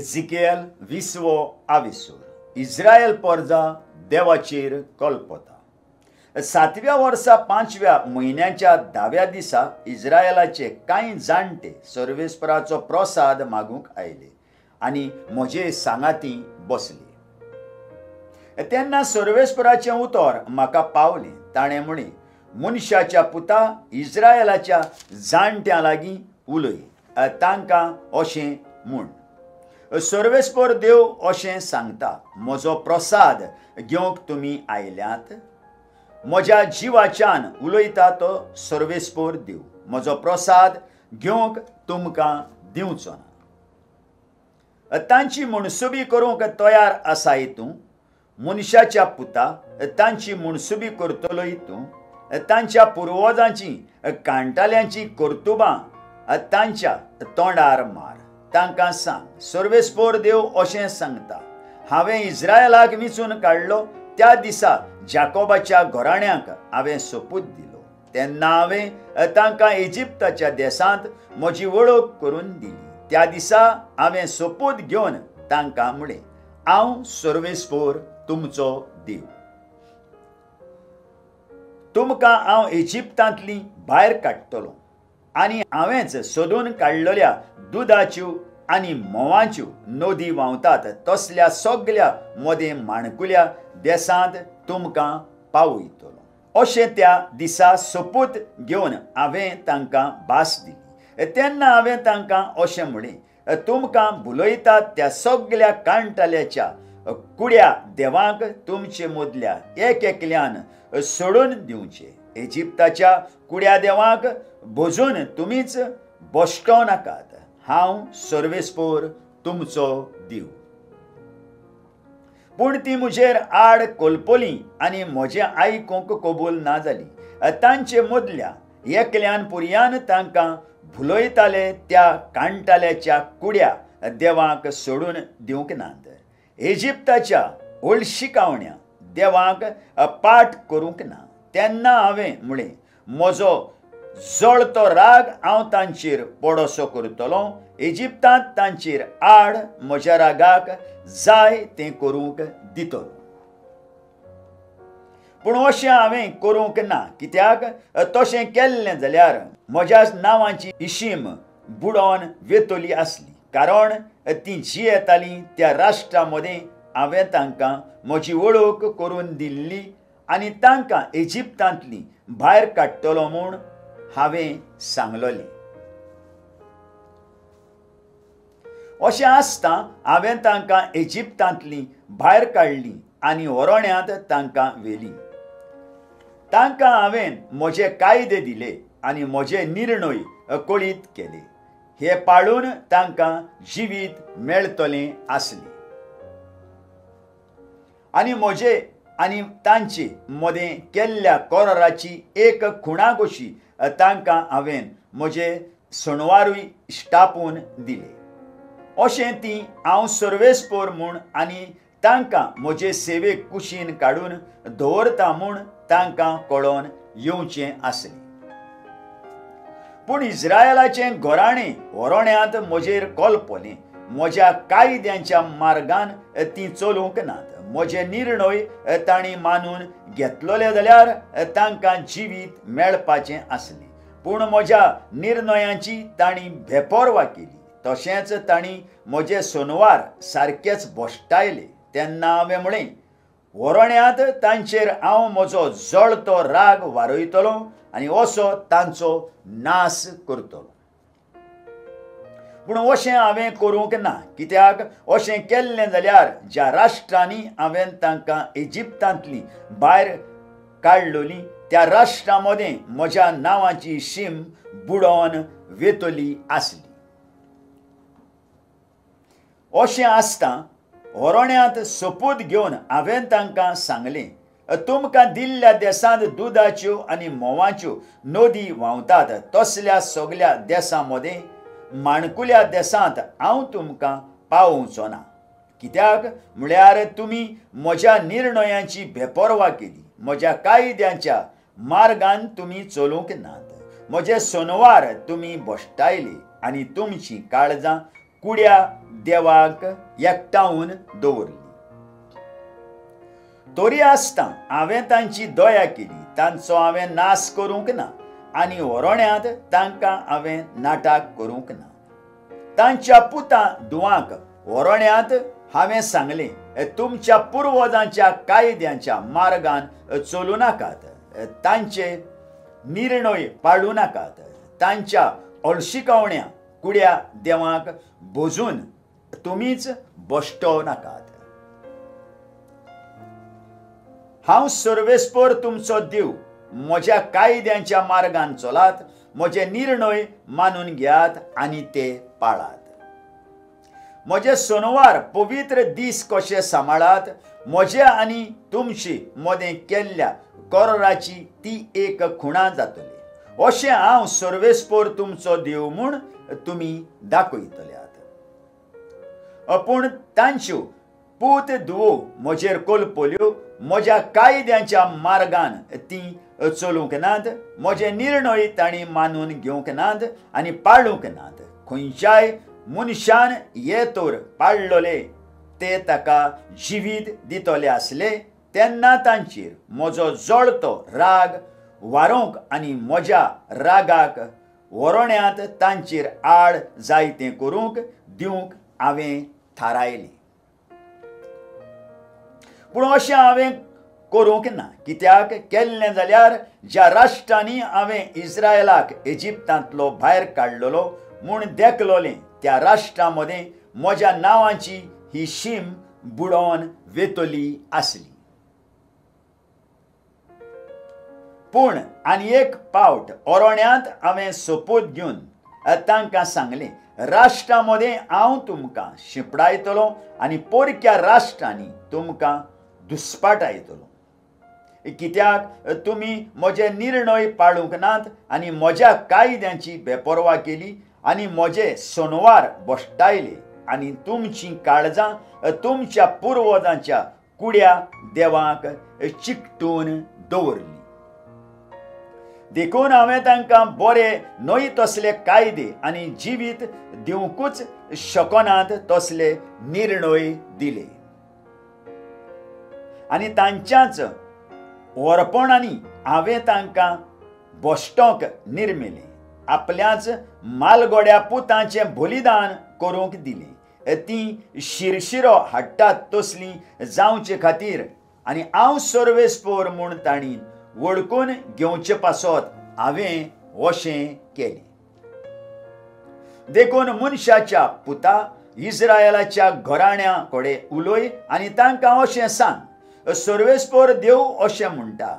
Ezekiel 20वो आविसूर Israel पोरजा देवाचेर कल्पता। 7व्या वर्सा 5व्या म्हयन्याच्या 10व्या दिसा इस्रायलाचे कांय जाणटे सर्वेस्पराचो प्रसाद मागूंक आयले आनी म्हजे सांगाती बसले। तेन्ना सर्वेस्पराचें उतर म्हाका पावलें। ताणें म्हळें, मनशाच्या पुता इस्रायलाच्या जाणट्यां लागीं उलय, तांकां अशें म्हूण, सर्वेस्पर देव अशें सांगता, म्हजो प्रसाद घेवंक तुमी आयल्यात। म्हज्या जिवाच्यान उलयता तो सर्वेस्पर देव, म्हजो प्रसाद घेवंक तुमकां दिवचो ना। तांची म्हणसुबी करूंक तयार आसाय तूं, मनशाच्या पुता तांची म्हणसुबी करतलोय तूं। तांच्या पुर्वजांची कांटाल्यांची कर्तुबां तांच्या तोंडार मार। तांकां सांग, सर्वेस्पर देव अशें सांगता, हांवें इस्रायलाक वेंचून काडलो त्या दिसा जाकोबाच्या घराण्यांक हांवें सोपूत दिलो। तेन्ना हांवें तांकां इजिप्ताच्या देसांत म्हजी वळख करून दिली। त्या दिसा हांवें सोपूत घेवन तांकां म्हळें, हांव सर्वेस्पर तुमचो देव। तुमकां हांव इजिप्तांतली भायर काडटलों आनी हांवेंच सोदून काडलेल्या दुदाच्यो आनी म्होंवाच्यो नदी व्हांवतात तसल्या सगळ्या मोदें माणकुल्या देसांत तुमकां पावयतलों। अशें त्या दिसा सोपूत घेवन हांवें तांकां भास दिली। तेन्ना हांवें तांकां अशें म्हळें, तुमकां भुलयतात त्या सगळ्या कांटाल्याच्या कुड्या देवांक तुमचे मदल्या एक एकल्यान सोडून दिवचे। इजिप्ताच्या कुड्या देवांक भोजून तुमीच बसको नाकात। हांव सर्वेस्पर तुमचो देव। पूण ती म्हजेर आड कोलपली आनी म्हजें आयकूंक कबूल ना जाली। तांचे मदल्या एकल्यान पुर्यान तांकां भुलयताले त्या कांटाल्याच्या कुड्या देवांक सोडून दिवंक नात। इजिप्ताच्या हळशिकावण्या देवांक पाठ करूंक ना। तेन्ना हांवें म्हळें, म्हजो जळतो राग हांव तांचेर पडसो करतलों। इजिप्तांत तांचेर आड म्हज्या रागाक जाय तें करूंक दितलो। पूण अशें हांवें करूंक ना, कित्याक तशें केल्लें जाल्यार म्हज्या नांवाची इशीम बुडोवन वेतली आसली। कारण ती जी येताली त्या राष्ट्रा मदें हांवें तांकां म्हजी वळख करून दिल्ली आनी तांकां इजिप्तांतली भायर काडटलो म्हूण हांवें सांगलोलें। अशें आसता हांवें तांकां इजिप्तांतली भायर काडली आनी होरोण्यांत तांकां व्हेली। तांकां हांवें म्हजे कायदे दिले आनी म्हजे निर्णय कळीत केले। हे पाळून तांकां जिवीत मेळतलें आसलें। आनी म्हजे आनी तांचे मदें केल्ल्या कराराची एक खुणा कशी तांकां हांवें म्हजे सणवारूय इश्टापून दिले। अशें ती हांव सर्वेस्पर म्हूण आनी तांकां म्हजे सेवेक कुशीन काडून दवरता म्हूण तांकां कळोवन येवचें आसलें। पूण इस्रायलाचें घराणें होरोण्यांत म्हजेर कोलपलें। म्हज्या कायद्यांच्या मार्गान ती चलूंक नात। म्हजे निर्णय तांणी मानून घेतलोले जाल्यार तांकां जिवीत मेळपाचें आसलें। पूण म्हज्या निर्णयांची तांणी बेपर्वा केली। तशेंच तांणी म्हजे सणवार सारकेच भोश्टायले। तेन्ना हांवें म्हळें, होरोण्यांत तांचेर हांव म्हजो जळतो राग वारयतलों आनी असो तांचो नास करतलों। पूण अशें हांवें करूंक ना, कित्याक अशें केल्लें जाल्यार ज्या राष्ट्रांनी हांवें तांकां इजिप्तांतली भायर काडलोली त्या राष्ट्रां मदें म्हज्या नांवाची शीम बुडोवन वेतली आसली। अशें आसता होरोण्यांत सोपूत घेवन हांवें तांकां सांगलें, तुमकां दिल्ल्या देसांत दुदाच्यो आनी म्होंवाच्यो नदी व्हांवतात तसल्या सगळ्या देसां मदें माणकुल्या देसांत हांव तुमकां पावोवचो ना। कित्याक म्हळ्यार तुमी म्हज्या निर्णयांची बेपर्वा केली। म्हज्या कायद्यांच्या मार्गान तुमी चलूंक नात। म्हजे सणवार तुमी भोश्टायले आनी तुमचीं काळजां कुड्या देवाक एकठांवून दवरली. तरी आसता हांवें तांची दया केली, तांचो हांवें नाश करूंक ना आनी व्हरोण्यांत तांकां हांवें नाटाक करूंक ना. तांच्या पुतां दुवांक व्हरोण्यांत हांवें सांगलें, तुमच्या पुर्वजांच्या कायद्यांच्या मार्गान चलूं नाकात, तांचे निर्णय पाळूं नाकात, तांच्या हळशिकावण्या कुड्या देवाक भोजून तुमीच बश्टो नाकात. हांव सर्वेस्पर तुमचो देव, म्हज्या कायद्यांच्या मार्गान चलात, म्हजे निर्णय मानून घेयात आनी ते पाळात. म्हजे सोनवार पवित्र दीस कशे सांबाळात, म्हजे आनी तुमची मदें केल्ल्या कराराची ती एक खुणा जातली. अशें हांव सर्वेस्पर तुमचो देव म्हूण तुमी दाखयतल्यात. पूण तांच्यो पूत धुवो म्हजेर कोलपल्यो, म्हज्या कायद्यांच्या मार्गान ती चलूंक नात, म्हजे निर्णय तांणी मानून घेवंक नात आनी पाळूंक नात. खंयच्याय मनशान हे तर पाळलोले ते ताका जिवीत दितले आसले तेन्ना तांचेर म्हजो जळतो राग वारोंक आनी म्हज्या रागाक व्हरोण्यांत तांचेर आड जायतें करूंक दिवंक हांवें थारायलें. पूण अशें हांवें करूंक ना, कित्याक केल्लें जाल्यार ज्या राष्ट्रांनी हांवें इस्रायलाक इजिप्तांतलो भायर काडलोलो म्हूण देखलोलें त्या राष्ट्रां मदें म्हज्या नांवाची ही शीम बुडोवन वेतली आसली. पूण आनी एक पावट ओरोण्यांत हांवें सोपूत घेवन तांकां सांगलें, राष्ट्रां मदें हांव तुमकां शिंपडायतलो आनी पोरक्या राष्ट्रांनी तुमकां दुस्पाटायतलो. कित्याक तुमी म्हजे निर्णय पाळूंक नात आनी म्हज्या कायद्यांची बेपर्वा केली आनी म्हजे सोनवार बश्टायले आनी तुमचीं काळजां तुमच्या पुर्वजांच्या कुड्या देवाक चिकटून दवरली. देखून हांवें तांकां बरे न्हय तसले कायदे आनी जिवीत दिवंकूच शकनात तसले निर्णय दिले. आनी तांच्याच व्हरपणांनी हांवें तांकां बश्टोंक निर्मिलें. आपल्याच मालगोड्या पुतांचें बलिदान करूंक दिलें. तीं शिरशिरो हाडटात तसलीं जावचे खातीर आनी हांव सर्वेस्पर म्हूण तांणी वळखून घेवचे पासत हांवें अशें केलें. देखून मनशाच्या पुता इस्रायलाच्या घराण्या कडेन उलय आनी तांकां अशें सांग, सर्वेस्पर देव अशें म्हणटा,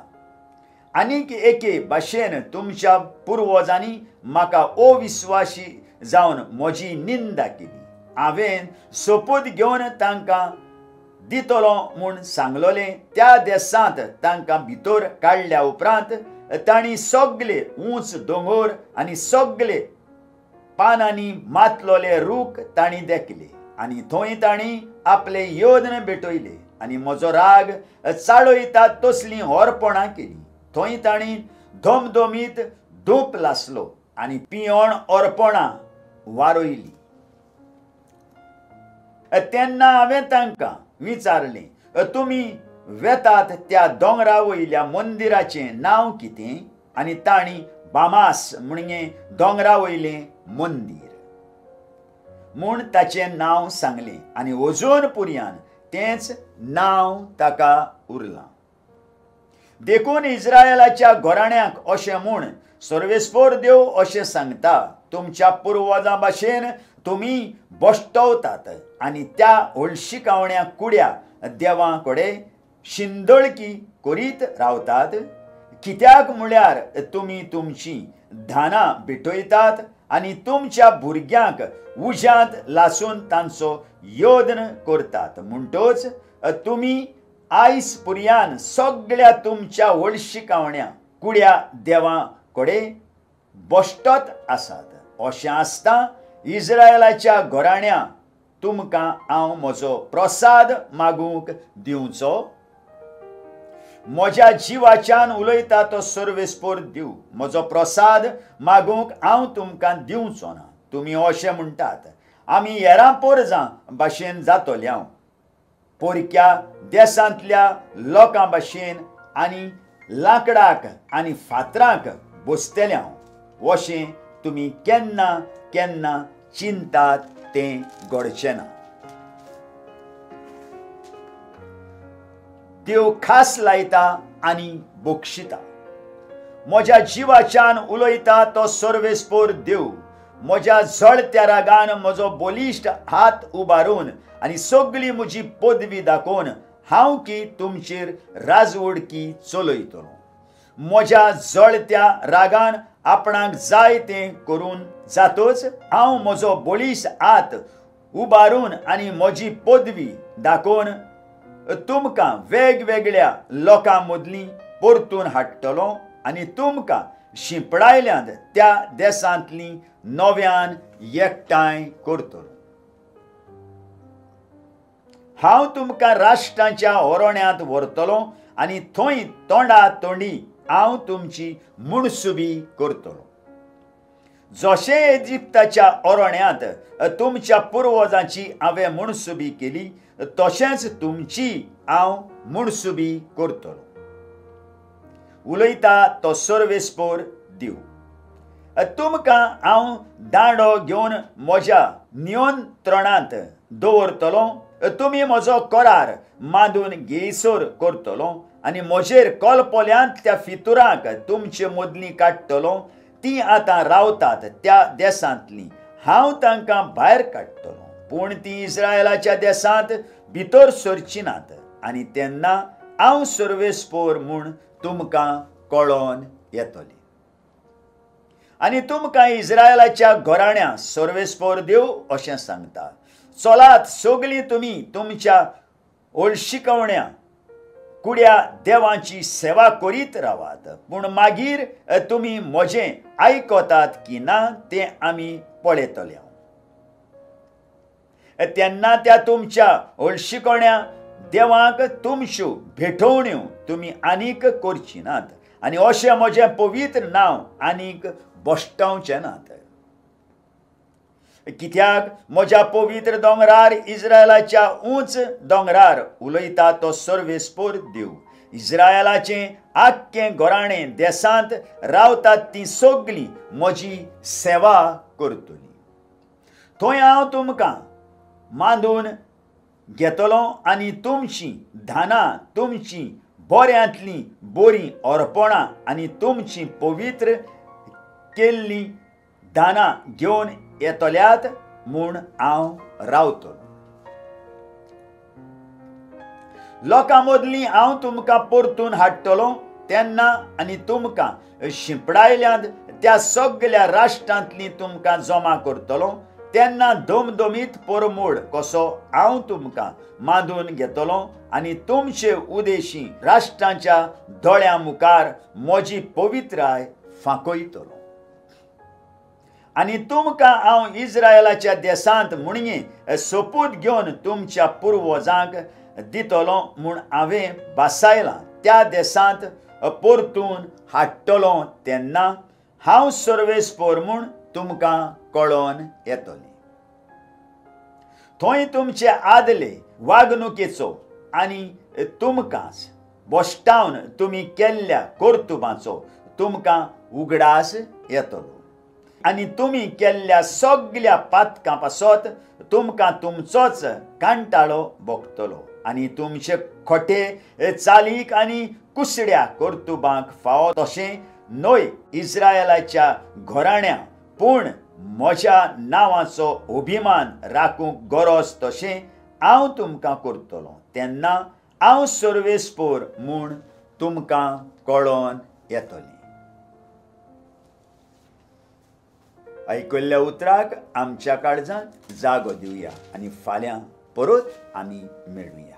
आनीक एके भाशेन तुमच्या पुर्वजांनी म्हाका अविस्वासी जावन म्हजी निंदा केली. हांवें सोपूत घेवन तांकां दितलो म्हूण सांगलोलें त्या देसांत तांकां भितर काडल्या उपरांत तांणी सगळे उंच दोंगर आनी सगळे पानांनी मातलोले रूख तांणी देखले आनी थंय तांणी आपले योद्न भेटयले आनी म्हजो राग चाळयता तसलीं होरपणां केलीं. थंय तांणी धमधमीत धूप लासलो आनी पियोण अर्पणां वारयलीं. तेन्ना हांवें तांकां विचारलें, तुमी वेतात त्या दोंगरा वयल्या मंदिराचें नांव कितें? आनी तांणी बामास म्हणजे दोंगरा वयलें मंदीर म्हूण ताचें नांव सांगलें आनी अजून पुर्यान तेंच नांव ताका उरलां. देखून इस्रायलाच्या घराण्यांक अशें म्हूण सर्वेस्पर देव अशें सांगता, तुमच्या पुर्वजां भाशेन तुमी बश्टवतात आनी त्या हळशिकावण्या कुड्या देवां कडेन शिंदळकी करीत रावतात. कित्याक म्हळ्यार तुमी तुमचीं धानां भेटयतात आनी तुमच्या भुरग्यांक उज्यांत लासून तांचो योद्न करतात. म्हणटच तुमी आयज पुर्यान सगळ्या तुमच्या हळशिकावण्या कुड्या देवां कडेन बश्टत आसात. अशें आसता इस्रायलाच्या घराण्या तुमकां हांव म्हजो प्रसाद मागूंक दिवचो. म्हज्या जिवाच्यान उलयता तो सर्वेस्पर देव, म्हजो प्रसाद मागूंक हांव तुमकां दिवचो ना. तुमी अशें म्हणटात, आमी हेरां पोरजां भाशेन जातोले हांव, पोरक्या देसांतल्या लोकां भाशेन आनी लांकडाक आनी फातराक बसतले हांव, अशें तुमी केन्ना केन्ना चिंतात तें घडचें ना. देव खास लायता आनी बक्षिता. म्हज्या जिवाच्यान उलयता तो सर्वेस्पोर देव. म्हज्या जळत्या रागान म्हजो बलिश्ट हात उबारून आनी सगळी म्हजी पदवी दाखोवन हांव की तुमचेर राजवडकी चलयतलो. म्हज्या जळत्या रागान आपणाक जाय तें करून जातोच हांव म्हजो बलिश्ट हात उबारून आनी म्हजी पदवी दाखोवन तुमकां वेगवेगळ्या लोकां मदलीं परतून हाडटलो आनी तुमकां शिंपडायल्यांत त्या देसांतलीं नव्यान एकठांय करतलो. हांव तुमकां राष्ट्रांच्या होरण्यांत व्हरतलो आनी थंय तोंडा तोंडी हांव तुमची मुणसुबी करतलो. जशें इजिप्ताच्या होरण्यांत तुमच्या पुर्वजांची हांवें मुणसुबी केली, तशेंच तुमची हांव मुणसुबी करतलो. उलयता तो सर्वेस्पोर देव. तुमकां हांव दांडो घेवन म्हज्या नियंत्रणांत दवरतलो. तुमी म्हजो करार मांडून घेयसर करतलो आनी म्हजेर कोलपोल्यांतल्या फितुरांक तुमचे मदलीं काडटलो. तीं आतां रावतात त्या देसांतलीं हांव तांकां भायर काडटलो, पूण तीं इस्रायेलाच्या देसांत भितर सरचीं नात. आनी तेन्ना हांव सर्वेस्पोर म्हूण तुमकां कळोन येतलें. आनी तुमकां इस्रायेलाच्या घराण्या सर्वेस्पोर देव अशें सांगता, चलात सगळीं तुमी तुमच्या हळशिकवण्या कुड्या देवांची सेवा करीत रावात. पूण मागीर तुमी म्हजें आयकतात की ना तें आमी पळयतले. तेन्ना त्या तुमच्या हळशिकवण्या देवाक तुमच्यो भेटवण्यो तुमी आनीक करची नात आनी अशें म्हजें पवित्र नांव आनीक बश्टावचें नात. कित्याक म्हज्या पवित्र दोंगरार, इस्रायेलाच्या उंच दोंगरार उलयता तो सर्वेस्पोर देव, इस्रायेलाचें आख्खें घराणें देसांत रावतात तीं सगळीं म्हजी सेवा करतलीं. थंय हांव तुमकां मांडून घेतलो आनी तुमचीं धानां, तुमचीं बऱ्यांतलीं बरीं अर्पणां आनी तुमचीं पवित्र केल्लीं दानां घेवन येतल्यात म्हूण हांव रावतलो. लोकां मदलीं हांव तुमकां परतून हाडटलो तेन्ना आनी तुमकां शिंपडायल्यांत त्या सगळ्या राष्ट्रांतलीं तुमकां जमा करतलो तेन्ना दमदमीत परमोड कसो हांव तुमकां मांडून घेतलो आनी तुमचे उदेशी राष्ट्रांच्या दोळ्यां मुखार म्हजी पवित्राय फांकयतलो. आनी तुमकां हांव इस्रायेलाच्या देसांत म्हणगे सोपूत घेवन तुमच्या पुर्वजांक दितलो म्हूण हांवें बासायलां त्या देसांत परतून हाडटलो तेन्ना हांव सर्वेस्पोर म्हूण तुमकां कळोन येतलें. थंय तुमचे आदले वागणुकेचो आनी तुमकांच बश्टावन तुमी केल्ल्या कर्तुबांचो तुमकां उगडास येतलो आनी तुमी केल्ल्या सगळ्या पातकां पासत तुमकां तुमचोच कांटाळो भोगतलो आनी तुमचे खोटे चालीक आनी कुसड्या कर्तुबांक फावो तशें न्हय इस्रायेलाच्या घराण्या पूण म्हज्या नांवाचो अभिमान राखूंक गरज तशें हांव तुमकां करतलो. तेन्ना हांव सर्वेस्पोर म्हूण तुमकां कळोन येतलें. आयकल्ल्या उतराक आमच्या काळजांत जागो दिवया आनी फाल्यां परत आमी मेळुया.